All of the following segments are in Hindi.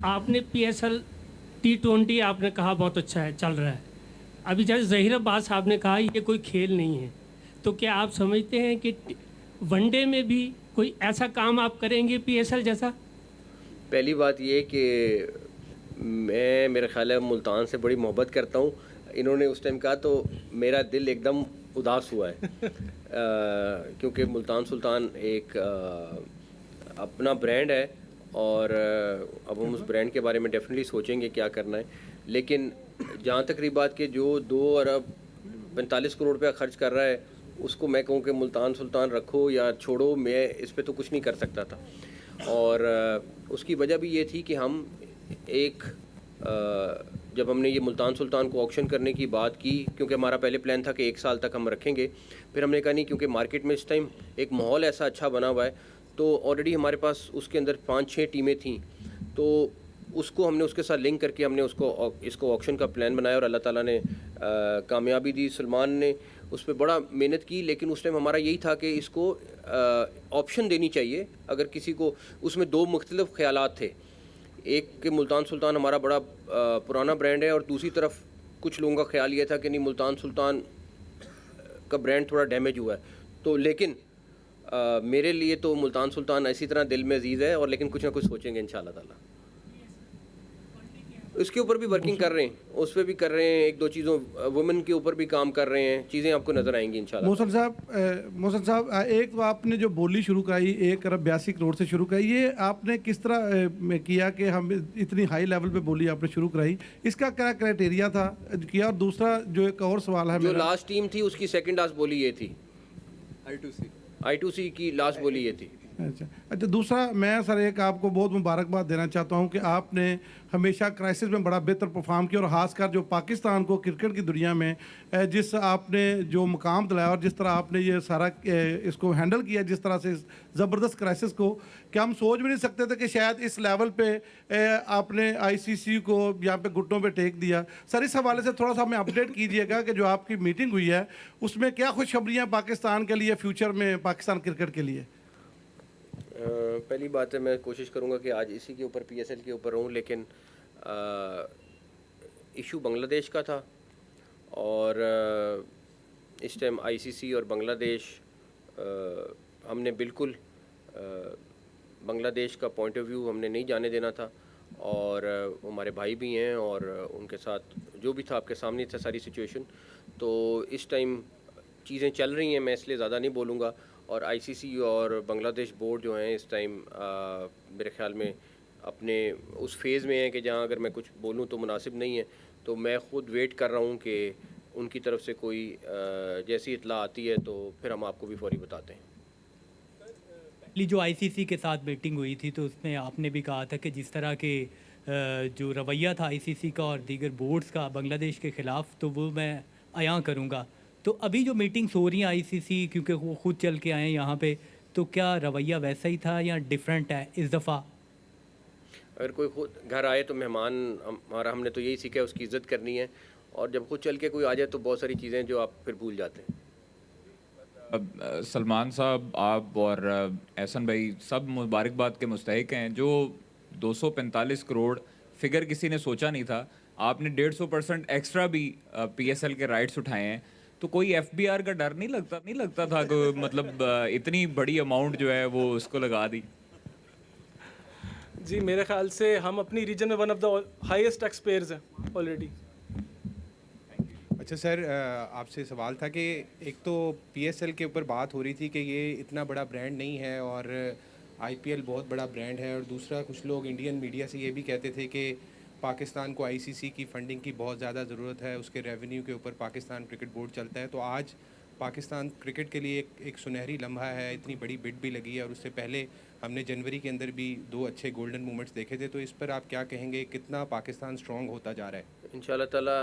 आपने PSL T20 आपने कहा बहुत अच्छा है, चल रहा है। अभी जैसे ज़हीर अब्बास साहब ने कहा ये कोई खेल नहीं है, तो क्या आप समझते हैं कि वनडे में भी कोई ऐसा काम आप करेंगे PSL जैसा? पहली बात ये कि मैं मेरा ख्याल है मुल्तान से बड़ी मोहब्बत करता हूँ। इन्होंने उस टाइम कहा तो मेरा दिल एकदम उदास हुआ है क्योंकि मुल्तान सुल्तान एक अपना ब्रांड है और अब हम उस ब्रांड के बारे में डेफिनेटली सोचेंगे क्या करना है। लेकिन जहाँ तक रही बात कि जो 2 अरब 45 करोड़ रुपया खर्च कर रहा है उसको मैं कहूँ कि मुल्तान सुल्तान रखो या छोड़ो, मैं इस पे तो कुछ नहीं कर सकता था। और उसकी वजह भी ये थी कि हम एक जब हमने ये मुल्तान सुल्तान को ऑक्शन करने की बात की, क्योंकि हमारा पहले प्लान था कि 1 साल तक हम रखेंगे, फिर हमने कहा नहीं, क्योंकि मार्केट में इस टाइम एक माहौल ऐसा अच्छा बना हुआ है, तो ऑलरेडी हमारे पास उसके अंदर 5-6 टीमें थीं, तो उसको हमने उसके साथ लिंक करके हमने इसको ऑक्शन का प्लान बनाया और अल्लाह ताला ने कामयाबी दी। सलमान ने उस पर बड़ा मेहनत की, लेकिन उस टाइम हमारा यही था कि इसको ऑप्शन देनी चाहिए अगर किसी को। उसमें 2 मुख्तलिफ ख्यालात थे, एक कि मुल्तान सुल्तान हमारा बड़ा पुराना ब्रांड है और दूसरी तरफ कुछ लोगों का ख्याल ये था कि नहीं, मुल्तान सुल्तान का ब्रांड थोड़ा डैमेज हुआ है। तो लेकिन मेरे लिए तो मुल्तान सुल्तान इसी तरह दिल में अजीज़ है, और लेकिन कुछ ना कुछ सोचेंगे इंशाल्लाह ताला। उसके ऊपर भी वर्किंग कर रहे हैं, उस पर भी कर रहे हैं, 1-2 चीज़ों वुमेन के ऊपर भी काम कर रहे हैं, चीज़ें आपको नज़र आएंगी इंशाल्लाह। मोहसन साहब, एक तो आपने जो बोली शुरू कराई 1 अरब 82 करोड़ से शुरू कराई, ये आपने किस तरह में किया कि हम इतनी हाई लेवल पे बोली आपने शुरू कराई, इसका क्या क्राइटेरिया था किया? और दूसरा जो एक और सवाल है, जो लास्ट टीम थी उसकी सेकंड लास्ट बोली ये थी, I2C की लास्ट बोली ये थी। अच्छा, दूसरा मैं सर एक आपको बहुत मुबारकबाद देना चाहता हूं कि आपने हमेशा क्राइसिस में बड़ा बेहतर परफॉर्म किया, और ख़ासकर जो पाकिस्तान को क्रिकेट की दुनिया में जिस आपने जो मुकाम दिलाया और जिस तरह आपने ये सारा इसको हैंडल किया, जिस तरह से ज़बरदस्त क्राइसिस को, कि हम सोच भी नहीं सकते थे कि शायद इस लेवल पे आपने ICC को यहाँ पे घुटनों पे टेक दिया। सर, इस हवाले से थोड़ा सा हमें अपडेट कीजिएगा कि जो आपकी मीटिंग हुई है उसमें क्या खुशखबरियाँ पाकिस्तान के लिए, फ्यूचर में पाकिस्तान क्रिकेट के लिए? पहली बात है, मैं कोशिश करूंगा कि आज इसी के ऊपर PSL के ऊपर रहूं, लेकिन इशू बांग्लादेश का था और इस टाइम ICC और बांग्लादेश, हमने बिल्कुल बांग्लादेश का पॉइंट ऑफ व्यू हमने नहीं जाने देना था, और हमारे भाई भी हैं और उनके साथ जो भी था आपके सामने था सारी सिचुएशन। तो इस टाइम चीज़ें चल रही हैं, मैं इसलिए ज़्यादा नहीं बोलूँगा। और ICC और बांग्लादेश बोर्ड जो हैं इस टाइम मेरे ख्याल में अपने उस फेज़ में है कि जहां अगर मैं कुछ बोलूं तो मुनासिब नहीं है, तो मैं ख़ुद वेट कर रहा हूं कि उनकी तरफ से कोई जैसी इत्तला आती है तो फिर हम आपको भी फौरी बताते हैं। पहली जो ICC के साथ मीटिंग हुई थी तो उसमें आपने भी कहा था कि जिस तरह के जो रवैया था ICC का और दीगर बोर्ड्स का बांग्लादेश के ख़िलाफ़, तो वो मैं अयां करूँगा। तो अभी जो मीटिंग्स हो रही हैं ICC, क्योंकि वो खुद चल के आए हैं यहाँ पे, तो क्या रवैया वैसा ही था या डिफरेंट है इस दफ़ा? अगर कोई खुद घर आए तो मेहमान हमारा, हमने तो यही सीखा है उसकी इज़्ज़त करनी है, और जब खुद चल के कोई आ जाए तो बहुत सारी चीज़ें जो आप फिर भूल जाते हैं। अब सलमान साहब, आप और एहसन भाई सब मुबारकबाद के मुस्तहिक हैं। जो 245 करोड़ फिगर किसी ने सोचा नहीं था, आपने 150% एक्स्ट्रा भी PSL के राइट्स उठाए हैं, तो कोई FBR का डर नहीं लगता था कि मतलब इतनी बड़ी अमाउंट जो है वो उसको लगा दी? जी, मेरे ख्याल से हम अपनी रीजन में one of the highest tax payers हैं ऑलरेडी। अच्छा सर, आपसे सवाल था कि एक तो PSL के ऊपर बात हो रही थी कि ये इतना बड़ा ब्रांड नहीं है और IPL बहुत बड़ा ब्रांड है, और दूसरा कुछ लोग इंडियन मीडिया से ये भी कहते थे कि पाकिस्तान को ICC की फ़ंडिंग की बहुत ज़्यादा ज़रूरत है, उसके रेवेन्यू के ऊपर पाकिस्तान क्रिकेट बोर्ड चलता है। तो आज पाकिस्तान क्रिकेट के लिए एक सुनहरी लम्हा है, इतनी बड़ी बिड भी लगी है, और उससे पहले हमने जनवरी के अंदर भी 2 अच्छे गोल्डन मोमेंट्स देखे थे। तो इस पर आप क्या कहेंगे, कितना पाकिस्तान स्ट्रॉन्ग होता जा रहा है? इंशाल्लाह ताला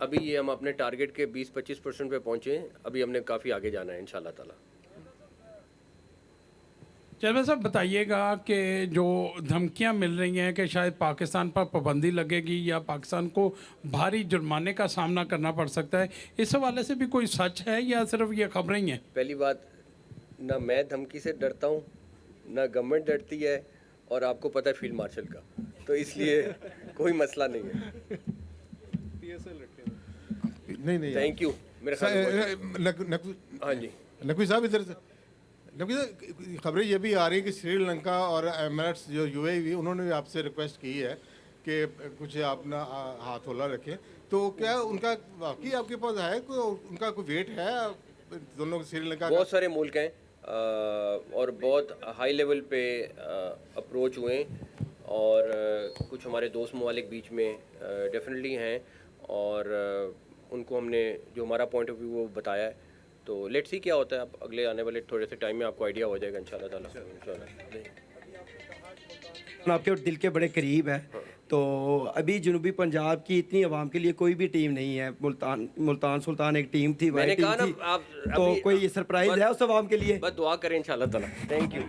अभी ये हम अपने टारगेट के 20-25% पे पहुँचे, अभी हमने काफ़ी आगे जाना है इंशाल्लाह ताला। चेयरमैन साहब, बताइएगा कि जो धमकियां मिल रही हैं कि शायद पाकिस्तान पर पाबंदी लगेगी या पाकिस्तान को भारी जुर्माने का सामना करना पड़ सकता है, इस हवाले से भी कोई सच है या सिर्फ ये खबरें ही हैं? पहली बात, ना मैं धमकी से डरता हूँ, ना गवर्नमेंट डरती है, और आपको पता है फील्ड मार्शल का, तो इसलिए कोई मसला नहीं है। नहीं थैंक यू। मेरे ख्याल में हाँ जी, नकवी साहब इधर से। नकवी साहब, खबरें ये भी आ रही हैं कि श्रीलंका और एमिरेट्स जो यूएई उन्होंने भी आपसे रिक्वेस्ट की है कि कुछ अपना हाथ होला रखें, तो क्या उनका वाकई आपके पास है उनका कोई वेट है दोनों श्रीलंका का? बहुत सारे मुल्क हैं और बहुत हाई लेवल पे अप्रोच हुए और कुछ हमारे दोस्त ममालिक बीच में डेफिनेटली हैं और उनको हमने जो हमारा पॉइंट ऑफ व्यू वो बताया है। तो लेट्स सी क्या होता है, अब अगले आने वाले थोड़े से टाइम में आपको आइडिया हो जाएगा इंशाल्लाह ताला। आपके दिल के बड़े करीब है, तो अभी जनूबी पंजाब की इतनी आवाम के लिए कोई भी टीम नहीं है। मुल्तान सुल्तान एक टीम थी, मैंने वाइट टीम कहा ना थी, आप तो अभी कोई सरप्राइज है उस आवाम के लिए? बस दुआ करें इंशाल्लाह ताला। Thank you.